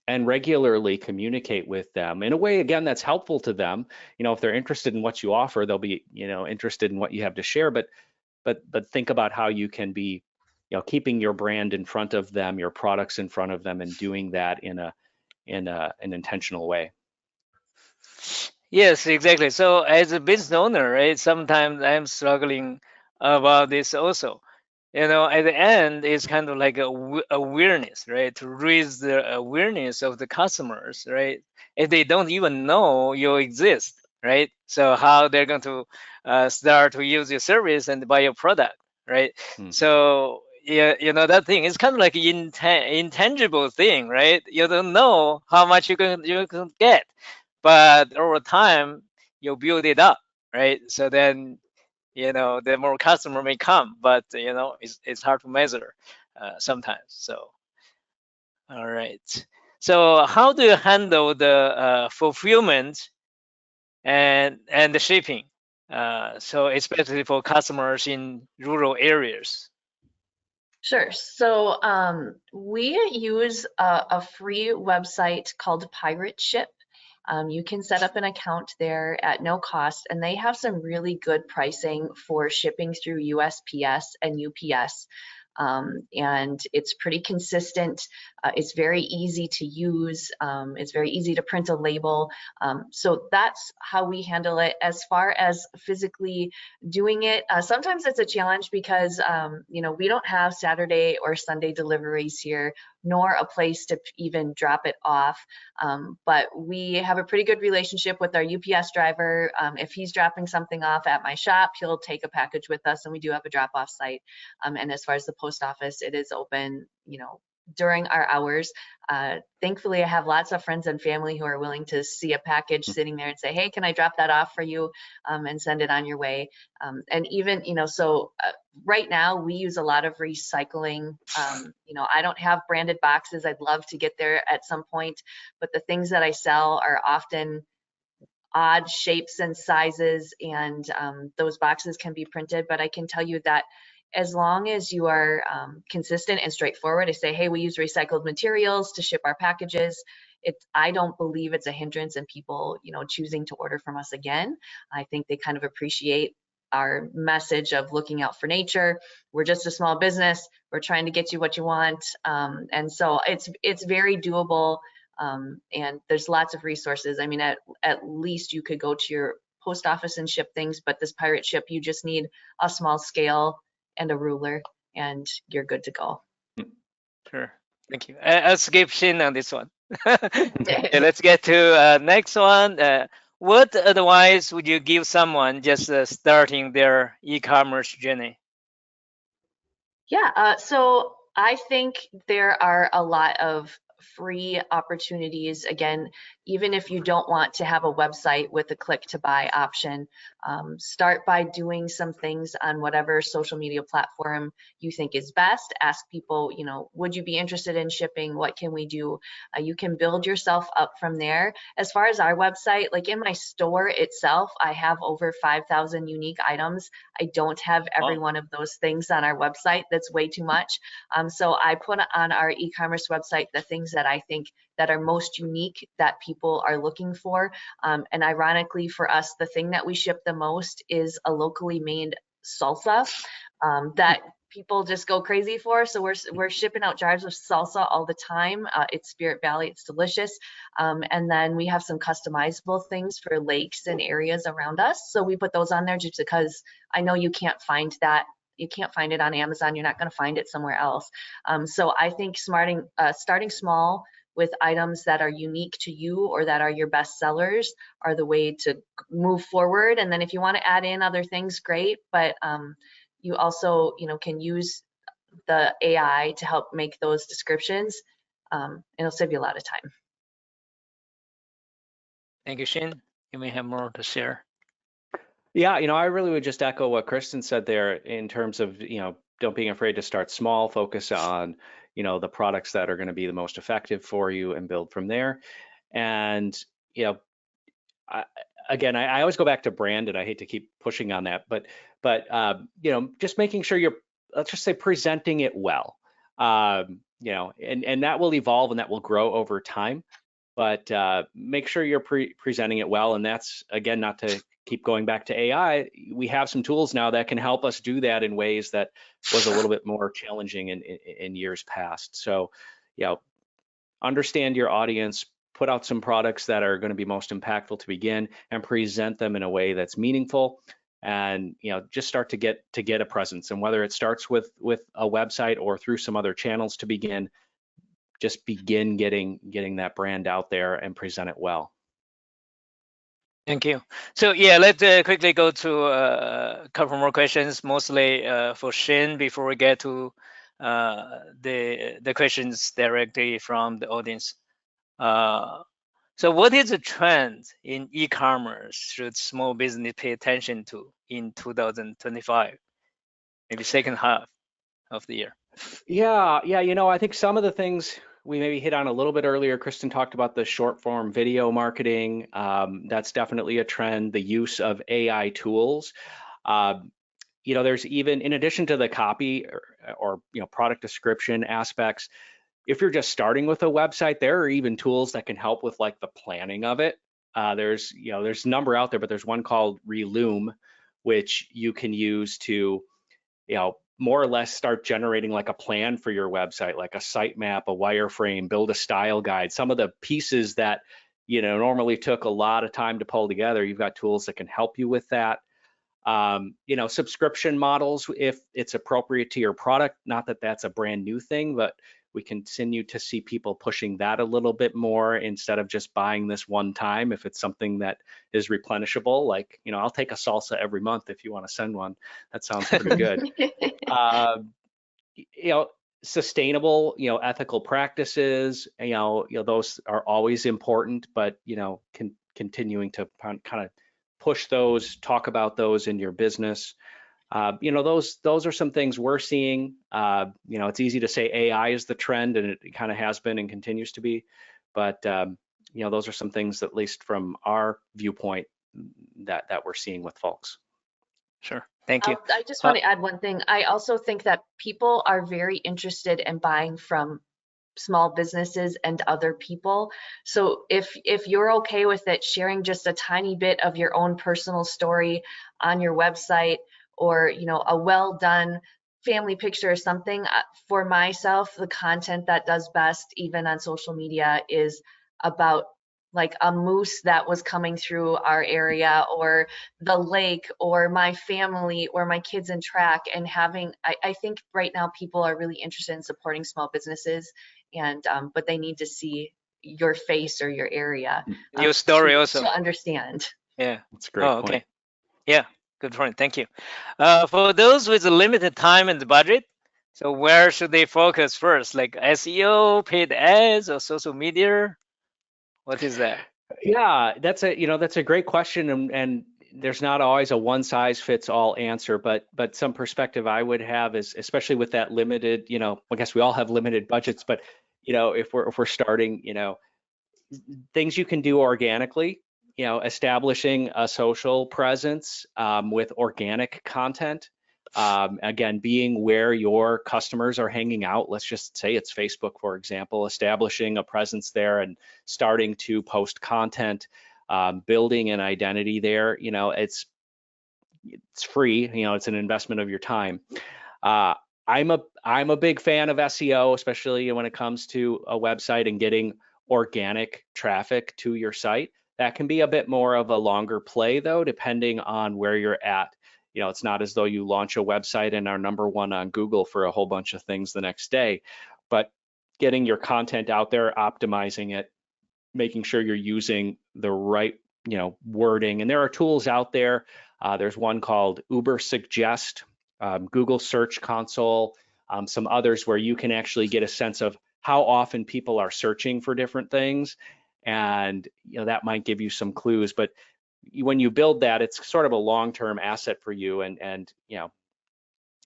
Speaker 3: and regularly communicate with them in a way, again, that's helpful to them. If they're interested in what you offer, they'll be, interested in what you have to share, but think about how you can be, keeping your brand in front of them, your products in front of them, and doing that in an intentional way.
Speaker 2: Yes, exactly. So as a business owner, right, sometimes I'm struggling about this also. At the end, it's kind of like awareness, right? To raise the awareness of the customers, right? If they don't even know you exist, right? So how they're going to start to use your service and buy your product, right?
Speaker 3: Mhm.
Speaker 2: So yeah, that thing is kind of like intangible thing, right? You don't know how much you can get, but over time you build it up, right? So then the more customer may come, but it's hard to measure sometimes. So all right. So how do you handle the fulfillment and the shipping? So especially for customers in rural areas.
Speaker 4: Sure. So we use a free website called Pirate Ship. You can set up an account there at no cost, and they have some really good pricing for shipping through USPS and UPS. And it's pretty consistent. It's very easy to use. It's very easy to print a label. So that's how we handle it. As far as physically doing it, sometimes it's a challenge because we don't have Saturday or Sunday deliveries here, nor a place to even drop it off. But we have a pretty good relationship with our UPS driver. If he's dropping something off at my shop, he'll take a package with us, and we do have a drop-off site. And as far as the post office, it is open, during our hours. Thankfully, I have lots of friends and family who are willing to see a package sitting there and say, hey, can I drop that off for you, and send it on your way. And even, so right now we use a lot of recycling. I don't have branded boxes. I'd love to get there at some point, but the things that I sell are often odd shapes and sizes, and those boxes can be printed. But I can tell you that as long as you are consistent and straightforward, I say, hey, we use recycled materials to ship our packages. I don't believe it's a hindrance in people, choosing to order from us again. I think they kind of appreciate our message of looking out for nature. We're just a small business. We're trying to get you what you want. And so it's very doable. And there's lots of resources. I mean, at least you could go to your post office and ship things, but this Pirate Ship, you just need a small scale and a ruler, and you're good to go.
Speaker 2: Sure. Thank you. I'll skip Shin on this one. Okay, let's get to next one. What advice would you give someone just starting their e-commerce journey?
Speaker 4: Yeah, so I think there are a lot of free opportunities. Again, even if you don't want to have a website with a click to buy option, start by doing some things on whatever social media platform you think is best. Ask people, would you be interested in shipping? What can we do? You can build yourself up from there. As far as our website, like in my store itself, I have over 5,000 unique items. I don't have every one of those things on our website. That's way too much. So I put on our e-commerce website the things that I think that are most unique that people are looking for. And ironically for us, the thing that we ship the most is a locally made salsa that people just go crazy for. So we're shipping out jars of salsa all the time. It's Spirit Valley, it's delicious. And then we have some customizable things for lakes and areas around us. So we put those on there just because I know you can't find that. You can't find it on Amazon. You're not going to find it somewhere else. So I think starting small with items that are unique to you or that are your best sellers are the way to move forward. And then if you want to add in other things, great. But you also, can use the AI to help make those descriptions. It'll save you a lot of time.
Speaker 2: Thank you, Shin. You may have more to share.
Speaker 3: Yeah, I really would just echo what Kristen said there in terms of, don't be afraid to start small, focus on, the products that are going to be the most effective for you and build from there. And, I always go back to brand, and I hate to keep pushing on that, but just making sure you're, let's just say, presenting it well, and that will evolve and that will grow over time, but make sure you're presenting it well. And that's, again, not to keep going back to AI, we have some tools now that can help us do that in ways that was a little bit more challenging in years past. So, understand your audience, put out some products that are going to be most impactful to begin, and present them in a way that's meaningful, and just start to get a presence. And whether it starts with a website or through some other channels to begin, just begin getting that brand out there and present it well.
Speaker 2: Thank you. So yeah, let's quickly go to a couple more questions, mostly for Shane, before we get to the questions directly from the audience. So what is the trend in e-commerce should small business pay attention to in 2025, maybe second half of the year?
Speaker 3: Yeah, I think some of the things we maybe hit on a little bit earlier. Kristen talked about the short form video marketing. That's definitely a trend. The use of AI tools. There's even, in addition to the copy or product description aspects, if you're just starting with a website, there are even tools that can help with like the planning of it. There's a number out there, but there's one called Relume, which you can use to more or less start generating like a plan for your website, like a sitemap, a wireframe, build a style guide. Some of the pieces that normally took a lot of time to pull together, you've got tools that can help you with that. Subscription models, if it's appropriate to your product, not that that's a brand new thing, but we continue to see people pushing that a little bit more instead of just buying this one time. If it's something that is replenishable, like, I'll take a salsa every month if you want to send one. That sounds pretty good. Sustainable, ethical practices, those are always important, but, continuing to kind of push those, talk about those in your business. Those are some things we're seeing. It's easy to say AI is the trend, and it kind of has been and continues to be, but those are some things, at least from our viewpoint, that we're seeing with folks.
Speaker 2: Sure, thank you.
Speaker 4: I just want to add one thing. I also think that people are very interested in buying from small businesses and other people. So if you're okay with it, sharing just a tiny bit of your own personal story on your website, or a well done family picture or something. For myself, the content that does best, even on social media, is about like a moose that was coming through our area, or the lake, or my family, or my kids in track. And I think right now people are really interested in supporting small businesses, and but they need to see your face or your area,
Speaker 2: your story also,
Speaker 4: to understand.
Speaker 2: Yeah,
Speaker 3: that's a great point.
Speaker 2: Okay, yeah, good point. Thank you. For those with limited time and budget, so where should they focus first, like SEO, paid ads, or social media? What is that?
Speaker 3: Yeah, that's a great question, and there's not always a one size fits all answer, but some perspective I would have is, especially with that limited, I guess we all have limited budgets, but if we're starting, things you can do organically, establishing a social presence with organic content. Again, being where your customers are hanging out. Let's just say it's Facebook, for example, establishing a presence there and starting to post content, building an identity there. It's free. It's an investment of your time. I'm a big fan of SEO, especially when it comes to a website and getting organic traffic to your site. That can be a bit more of a longer play, though, depending on where you're at. It's not as though you launch a website and are #1 on Google for a whole bunch of things the next day, but getting your content out there, optimizing it, making sure you're using the right, wording. And there are tools out there. There's one called Ubersuggest, Google Search Console, some others where you can actually get a sense of how often people are searching for different things. And, that might give you some clues, but when you build that, it's sort of a long-term asset for you. And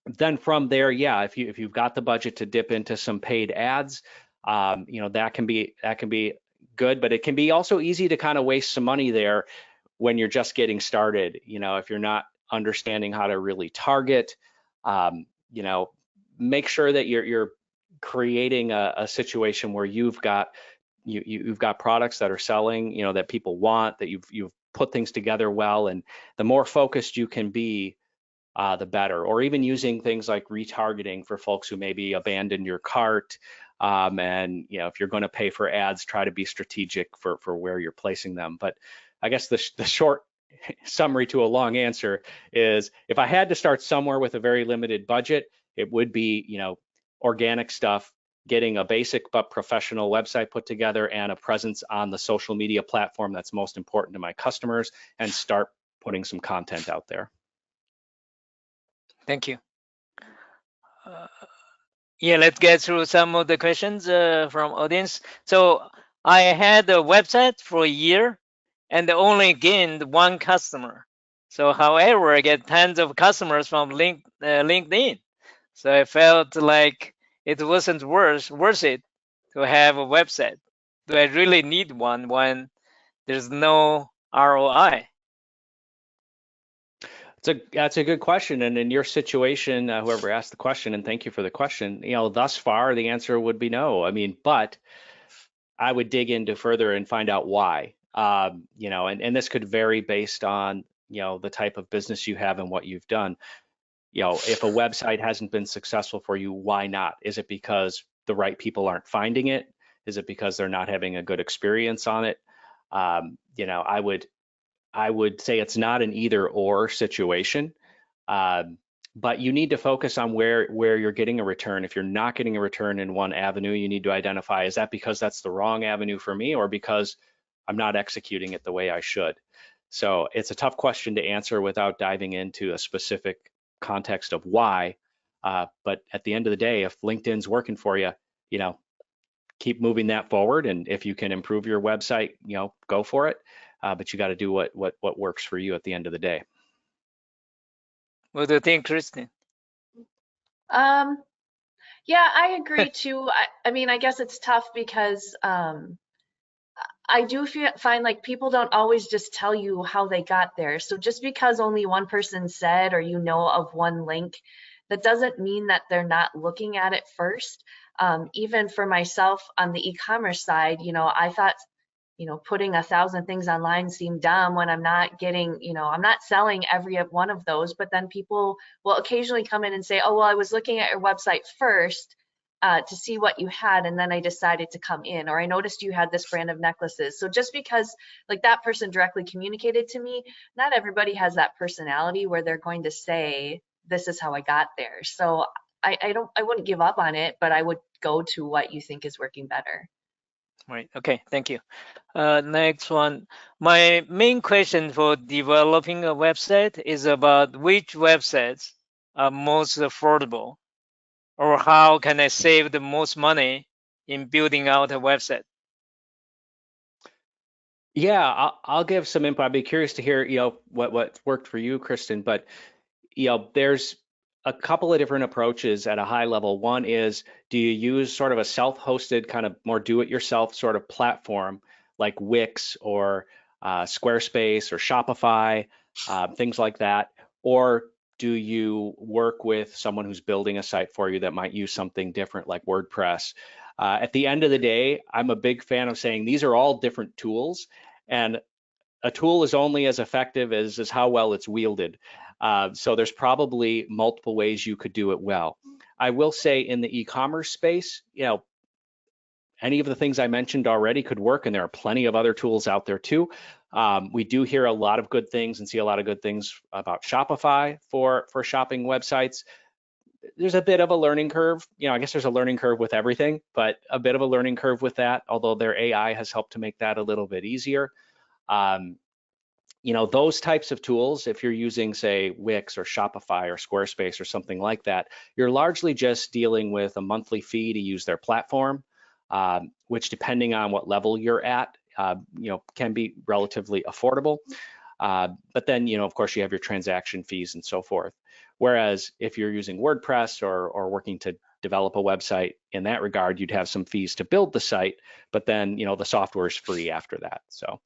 Speaker 3: Then from there, yeah, if you've got the budget to dip into some paid ads, that can be good, but it can be also easy to kind of waste some money there when you're just getting started. If you're not understanding how to really target, make sure that you're creating a situation where you've got products that are selling, that people want, that you've put things together well, and the more focused you can be, the better. Or even using things like retargeting for folks who maybe abandoned your cart. And if you're going to pay for ads, try to be strategic for where you're placing them. But I guess the short summary to a long answer is, if I had to start somewhere with a very limited budget, it would be organic stuff, getting a basic but professional website put together and a presence on the social media platform that's most important to my customers, and start putting some content out there.
Speaker 2: Thank you. Yeah, let's get through some of the questions from audience. So I had a website for a year and only gained one customer. So however, I get tons of customers from LinkedIn. So I felt like it wasn't worth it to have a website. Do I really need one when there's no ROI?
Speaker 3: That's a good question. And in your situation, whoever asked the question, and thank you for the question, thus far the answer would be no. I mean, but I would dig into further and find out why. And this could vary based on the type of business you have and what you've done. If a website hasn't been successful for you, why not? Is it because the right people aren't finding it? Is it because they're not having a good experience on it? I would say it's not an either or situation, but you need to focus on where you're getting a return. If you're not getting a return in one avenue, you need to identify, is that because that's the wrong avenue for me, or because I'm not executing it the way I should? So it's a tough question to answer without diving into a specific context of why. But at the end of the day, if LinkedIn's working for you, keep moving that forward. And if you can improve your website, go for it. But you got to do what works for you at the end of the day.
Speaker 2: What do you think, Kristen?
Speaker 4: Yeah, I agree too. I mean, I guess it's tough because I do find like people don't always just tell you how they got there. So just because only one person said, or of one link, that doesn't mean that they're not looking at it first. Even for myself on the e-commerce side, I thought, putting 1,000 things online seemed dumb when I'm not getting, I'm not selling every one of those. But then people will occasionally come in and say, oh, well, I was looking at your website first to see what you had, and then I decided to come in, or I noticed you had this brand of necklaces. So just because like that person directly communicated to me, not everybody has that personality where they're going to say, this is how I got there. So I wouldn't give up on it, but I would go to what you think is working better.
Speaker 2: Right. Okay. Thank you. Next one. My main question for developing a website is about which websites are most affordable, or how can I save the most money in building out a website?
Speaker 3: Yeah, I'll give some input. I'd be curious to hear, what worked for you, Kristen. But there's a couple of different approaches at a high level. One is, do you use sort of a self-hosted, kind of more do-it-yourself sort of platform like Wix or Squarespace or Shopify, things like that? Or do you work with someone who's building a site for you that might use something different like WordPress? At the end of the day, I'm a big fan of saying these are all different tools, and a tool is only as effective as how well it's wielded. So there's probably multiple ways you could do it well. I will say in the e-commerce space, any of the things I mentioned already could work, and there are plenty of other tools out there too. We do hear a lot of good things and see a lot of good things about Shopify for shopping websites. There's a bit of a learning curve. I guess there's a learning curve with everything, but a bit of a learning curve with that, although their AI has helped to make that a little bit easier. Those types of tools, if you're using, say, Wix or Shopify or Squarespace or something like that, you're largely just dealing with a monthly fee to use their platform, which, depending on what level you're at, can be relatively affordable. But then, of course, you have your transaction fees and so forth. Whereas if you're using WordPress or working to develop a website in that regard, you'd have some fees to build the site, but then, the software is free after that. So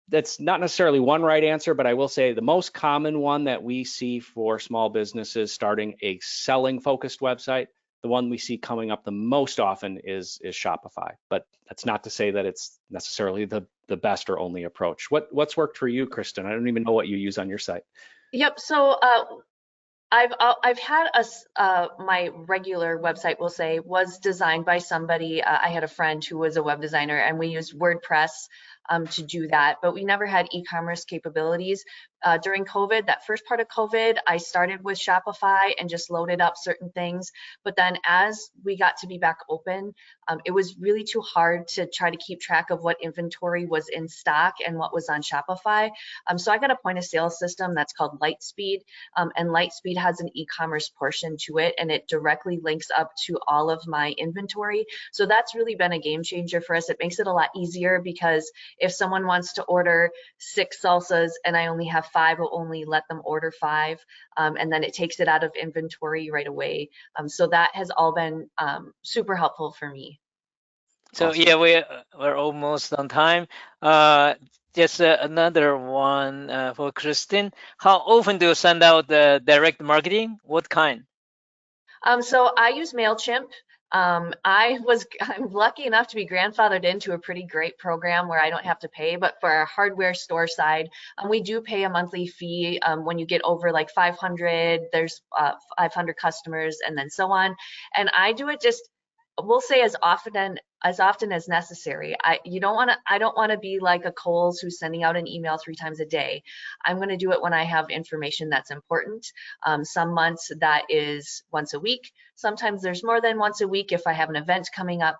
Speaker 3: that's not necessarily one right answer, but I will say the most common one that we see for small businesses starting a selling focused website, the one we see coming up the most often is Shopify. But that's not to say that it's necessarily the best or only approach. What's worked for you, Kristen? I don't even know what you use on your site.
Speaker 4: Yep. So I've had my regular website, we'll say, was designed by somebody. I had a friend who was a web designer, and we used WordPress to do that, but we never had e-commerce capabilities. During COVID, that first part of COVID, I started with Shopify and just loaded up certain things. But then as we got to be back open, it was really too hard to try to keep track of what inventory was in stock and what was on Shopify. So I got a point of sale system that's called Lightspeed, and Lightspeed has an e-commerce portion to it, and it directly links up to all of my inventory. So that's really been a game changer for us. It makes it a lot easier because if someone wants to order 6 salsas and I only have 5, I'll only let them order 5, and then it takes it out of inventory right away. So that has all been super helpful for me.
Speaker 2: So
Speaker 3: Awesome.
Speaker 2: yeah, we're almost on time. Just another one for Kristen. How often do you send out the direct marketing? What kind?
Speaker 4: So I use MailChimp. I'm lucky enough to be grandfathered into a pretty great program where I don't have to pay, but for our hardware store side, we do pay a monthly fee when you get over like 500, there's 500 customers and then so on. And I do it just, we'll say as often as necessary. I don't want to be like a Kohl's who's sending out an email 3 times a day. I'm going to do it when I have information that's important. Some months that is once a week. Sometimes there's more than once a week if I have an event coming up.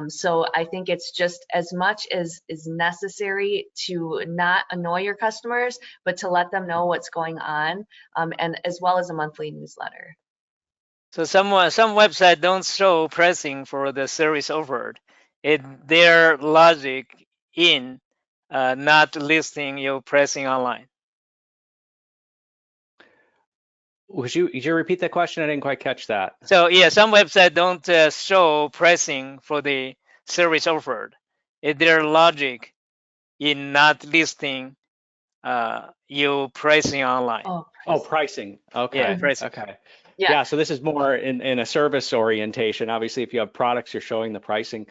Speaker 4: So I think it's just as much as is necessary to not annoy your customers, but to let them know what's going on, and as well as a monthly newsletter.
Speaker 2: So some websites don't show pricing for the service offered. Their logic in not listing your pricing online.
Speaker 3: Would you repeat that question? I didn't quite catch that.
Speaker 2: So yeah, some websites don't show pricing for the service offered. Their logic in not listing your pricing online.
Speaker 3: Oh, pricing. Okay.
Speaker 2: Yeah, pricing.
Speaker 3: Okay.
Speaker 4: Yeah.
Speaker 3: So this is more in a service orientation. Obviously, if you have products, you're showing the pricing.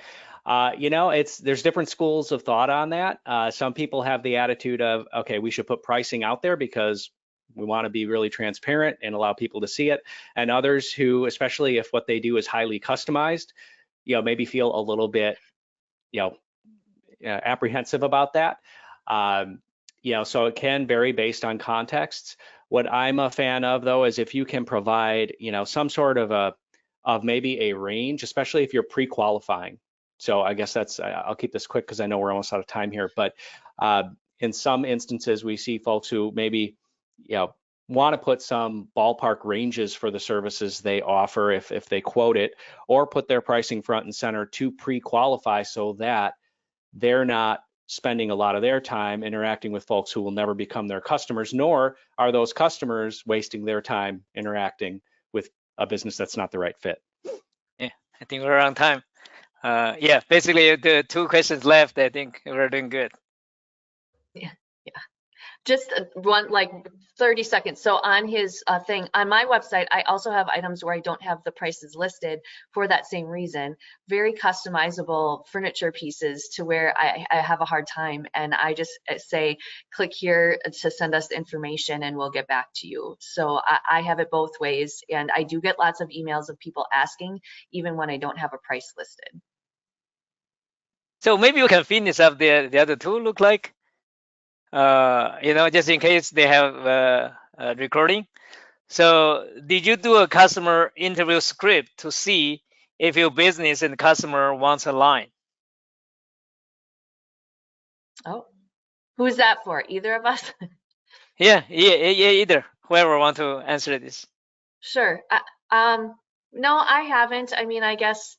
Speaker 3: There's different schools of thought on that. Some people have the attitude of, okay, we should put pricing out there because we want to be really transparent and allow people to see it. And others who, especially if what they do is highly customized, maybe feel a little bit, apprehensive about that. So it can vary based on contexts. What I'm a fan of, though, is if you can provide, some sort of maybe a range, especially if you're pre-qualifying. So I guess I'll keep this quick because I know we're almost out of time here. But in some instances, we see folks who maybe, want to put some ballpark ranges for the services they offer if they quote it, or put their pricing front and center to pre-qualify so that they're not spending a lot of their time interacting with folks who will never become their customers, nor are those customers wasting their time interacting with a business that's not the right fit.
Speaker 2: Yeah, I think we're on time. Basically the 2 questions left. I think we're doing good.
Speaker 4: Yeah. Just one, like 30 seconds. So on his thing, on my website, I also have items where I don't have the prices listed for that same reason. Very customizable furniture pieces to where I have a hard time. And I just say, click here to send us the information and we'll get back to you. So I have it both ways. And I do get lots of emails of people asking, even when I don't have a price listed.
Speaker 2: So maybe we can finish up the other 2 look like. Just in case they have a recording. So did you do a customer interview script to see if your business and customer wants a line?
Speaker 4: Oh, who is that for? Either of us?
Speaker 2: Yeah, either. Whoever want to answer this.
Speaker 4: Sure. No, I haven't. I mean, I guess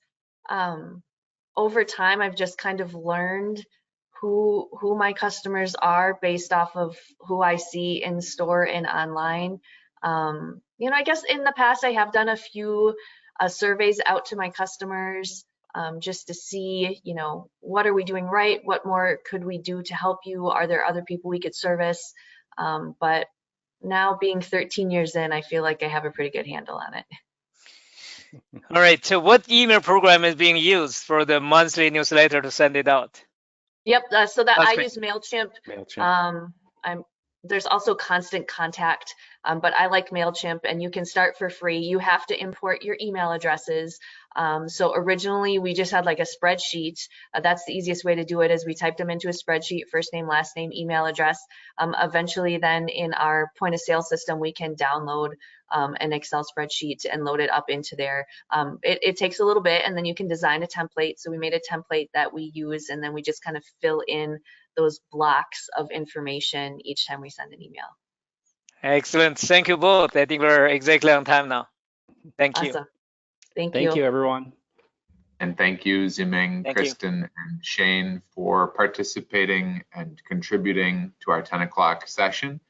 Speaker 4: over time, I've just kind of learned who my customers are based off of who I see in store and online. I guess in the past I have done a few surveys out to my customers just to see, what are we doing right? What more could we do to help you? Are there other people we could service? But now being 13 years in, I feel like I have a pretty good handle on it.
Speaker 2: All right. So what email program is being used for the monthly newsletter to send it out?
Speaker 4: Yep. So that
Speaker 2: That's
Speaker 4: I
Speaker 2: great.
Speaker 4: use MailChimp.
Speaker 3: MailChimp.
Speaker 4: There's also Constant Contact, but I like MailChimp, and you can start for free. You have to import your email addresses. So originally we just had like a spreadsheet. That's the easiest way to do it, is we typed them into a spreadsheet, first name, last name, email address. Eventually then in our point of sale system, we can download an Excel spreadsheet and load it up into there. It takes a little bit, and then you can design a template. So we made a template that we use, and then we just kind of fill in those blocks of information each time we send an email.
Speaker 2: Excellent. Thank you both. I think we're exactly on time now. Thank you.
Speaker 4: Awesome. Thank
Speaker 3: Thank you, everyone.
Speaker 1: And thank you, Ziming,
Speaker 2: Thank you.
Speaker 1: Kristen, and Shane for participating and contributing to our 10 o'clock session.